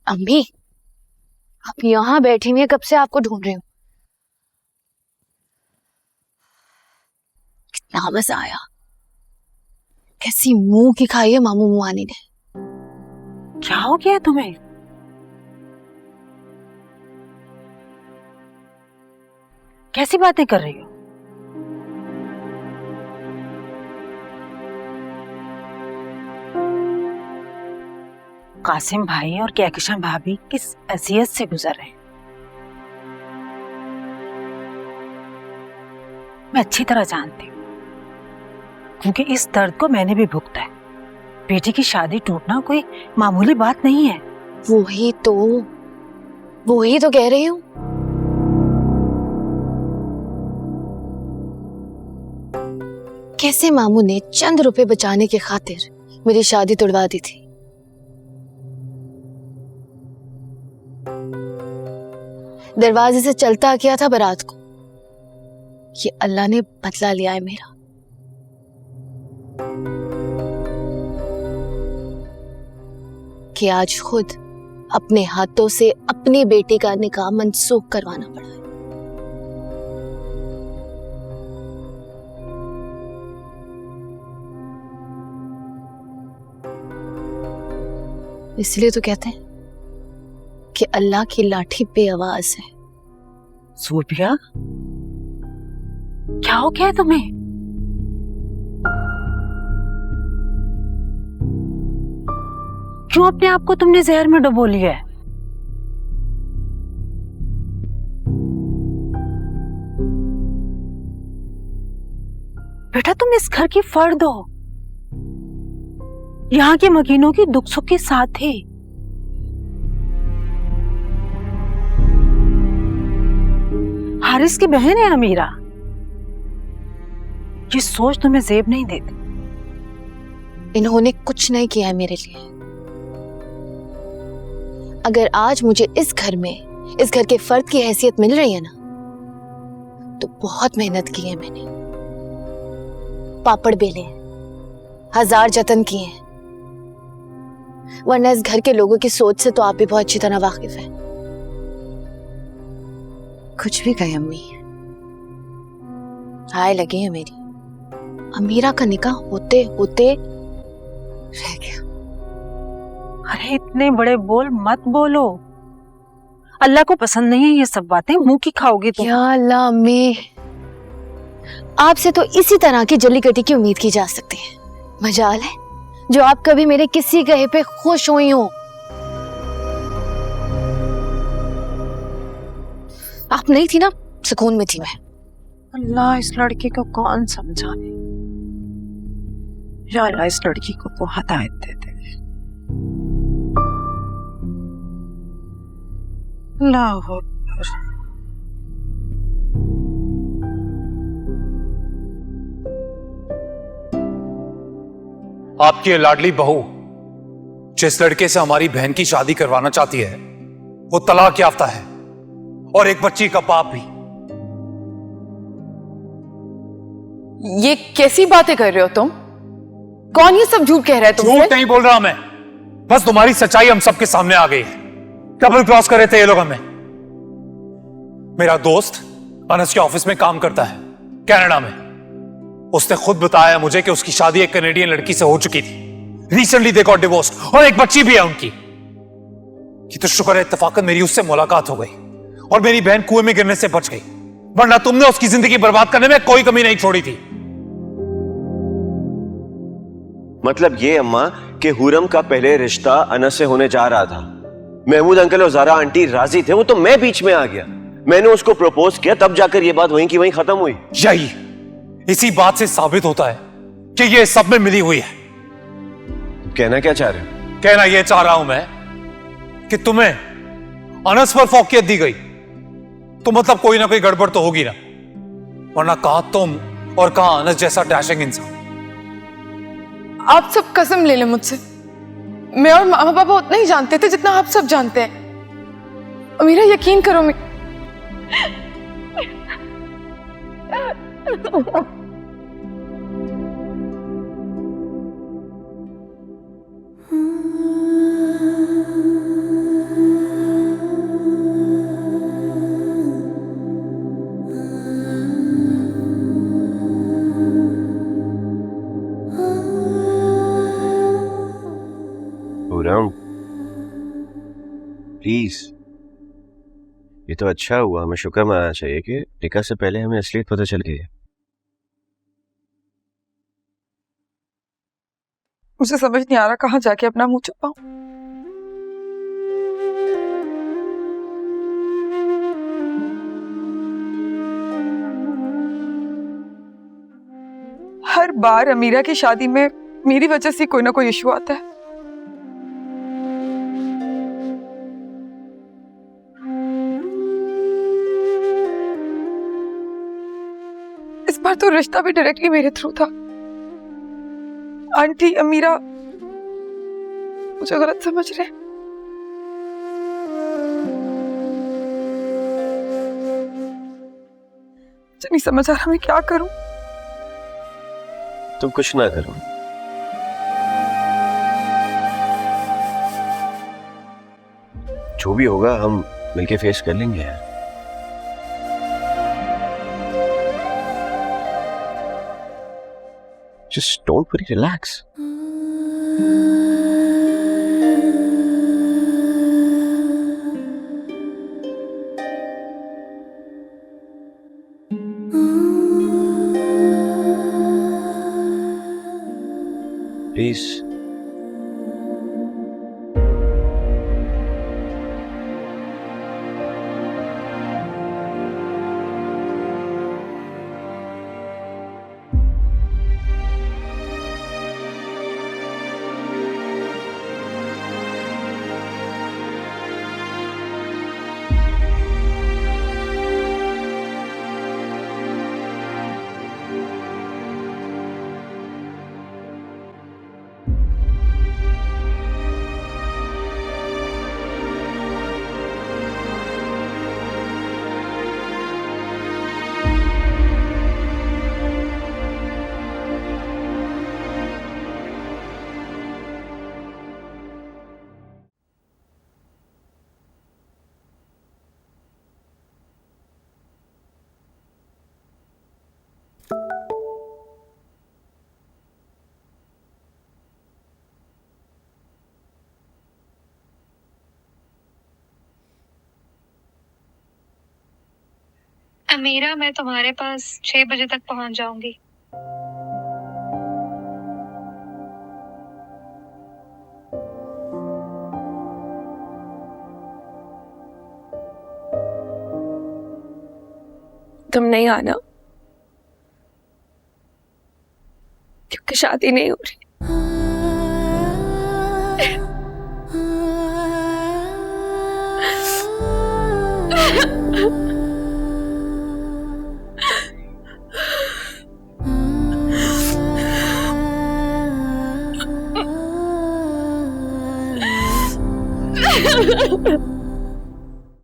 अम्मी, आप यहाँ बैठी हुई हैं, कब से आपको ढूंढ रही हूँ। कितना मजा आया, कैसी मुंह की खाई है मामू मुआनी ने। क्या हो गया तुम्हें? कैसी बातें कर रही हो? कासिम भाई और कहकशां भाभी किस अजियत से गुजर रहे हैं मैं अच्छी तरह जानती हूँ, क्योंकि इस दर्द को मैंने भी भुगता है। बेटी की शादी टूटना कोई मामूली बात नहीं है। वही तो कह रही हूँ। कैसे मामू ने चंद रुपए बचाने की खातिर मेरी शादी तुड़वा दी थी। दरवाजे से चलता किया था बारात को। ये अल्लाह ने बदला लिया है मेरा। कि आज खुद अपने हाथों से अपनी बेटी का निकाह मनसूख करवाना पड़ा है। इसलिए तो कहते हैं कि अल्लाह की लाठी बेआवाज है। सूफिया, क्या हो गया तुम्हें? क्यों अपने आप को तुमने जहर में डुबो लिया है? बेटा, तुम इस घर की फर्द हो, यहाँ के मकीनों की दुख सुख के साथ ही। हारिस की बहन है अमीरा। ये सोच तुम्हें जेब नहीं देती। इन्होंने कुछ नहीं किया है मेरे लिए। अगर आज मुझे इस घर में इस घर के फर्द की हैसियत मिल रही है ना, तो बहुत मेहनत की है मैंने। पापड़ बेले हैं, 1000 जतन किए हैं, वरना इस घर के लोगों की सोच से तो आप भी बहुत अच्छी तरह वाकिफ हैं। कुछ भी कहे अम्मी, हाय लगी है मेरी। अमीरा का निकाह होते होते रह गया। अरे इतने बड़े बोल मत बोलो, अल्लाह को पसंद नहीं है ये सब बातें। मुंह की खाओगी तुम। या अल्लाह अम्मी, आपसे तो इसी तरह की जली कटी की उम्मीद की जा सकती है। मजाल है जो आप कभी मेरे किसी कहे पे खुश हुई हो। आप नहीं थी ना, सुकून में थी मैं। अल्लाह इस लड़की को कौन समझाए। या अल्लाह इस लड़की को तो हदायत दे दे। अल्लाह अकबर। आपकी ये लाडली बहू जिस लड़के से हमारी बहन की शादी करवाना चाहती है, वो तलाक याफ्ता है और एक बच्ची का बाप भी। ये कैसी बातें कर रहे हो तुम? कौन ये सब झूठ कह रहा है तुमसे? झूठ नहीं बोल रहा मैं, बस तुम्हारी सच्चाई हम सबके सामने आ गई है। डबल क्रॉस कर रहे थे ये लोग हमें। मेरा दोस्त अनस के ऑफिस में काम करता है कनाडा में। उसने खुद बताया मुझे कि उसकी शादी एक कनेडियन लड़की से हो चुकी थी। रिसेंटली दे गॉट डिवोर्स्ड और एक बच्ची भी है उनकी। कि तो शुक्र है इत्तेफाकन मेरी उससे मुलाकात हो गई और मेरी बहन कुएं में गिरने से बच गई, वरना तुमने उसकी जिंदगी बर्बाद करने में कोई कमी नहीं छोड़ी थी। मतलब ये अम्मा कि हुरम का पहले रिश्ता अनस से होने जा रहा था। महमूद अंकल और ज़ारा आंटी राजी थे, वो तो मैं बीच में आ गया। मैंने उसको प्रपोज किया, तब जाकर ये बात वहीं की वहीं खत्म हुई। यही इसी बात से साबित होता है कि ये सब में मिली हुई है। कहना क्या चाह रहे हो? कहना यह चाह रहा हूं मैं कि तुम्हें अनस पर फौकियत दी गई तो मतलब कोई ना कोई गड़बड़ तो होगी ना, वरना कहां तुम और कहां अनस जैसा डैशिंग इंसान। आप सब कसम ले लें मुझसे, मैं और मामा पापा उतना ही जानते थे जितना आप सब जानते हैं। और मेरा यकीन करो, प्लीज। ये तो अच्छा हुआ, हमें शुक्र मनाना चाहिए कि निकाह से पहले हमें असलियत पता चल गई है। मुझे समझ नहीं आ रहा कहाँ जाके अपना मुंह छुपाऊं। हर बार अमीरा की शादी में मेरी वजह से कोई ना कोई इशू आता है। इस बार तो रिश्ता भी डायरेक्टली मेरे थ्रू था। आंटी अमीरा मुझे गलत समझ रहे हैं। मुझे नहीं समझ आ रहा मैं क्या करूं। तुम कुछ ना करो, जो भी होगा हम मिलके फेस कर लेंगे यार। Just don't worry, relax. Please. अमीरा, मैं तुम्हारे पास 6 बजे तक पहुंच जाऊंगी। तुम नहीं आना क्योंकि शादी नहीं हो रही।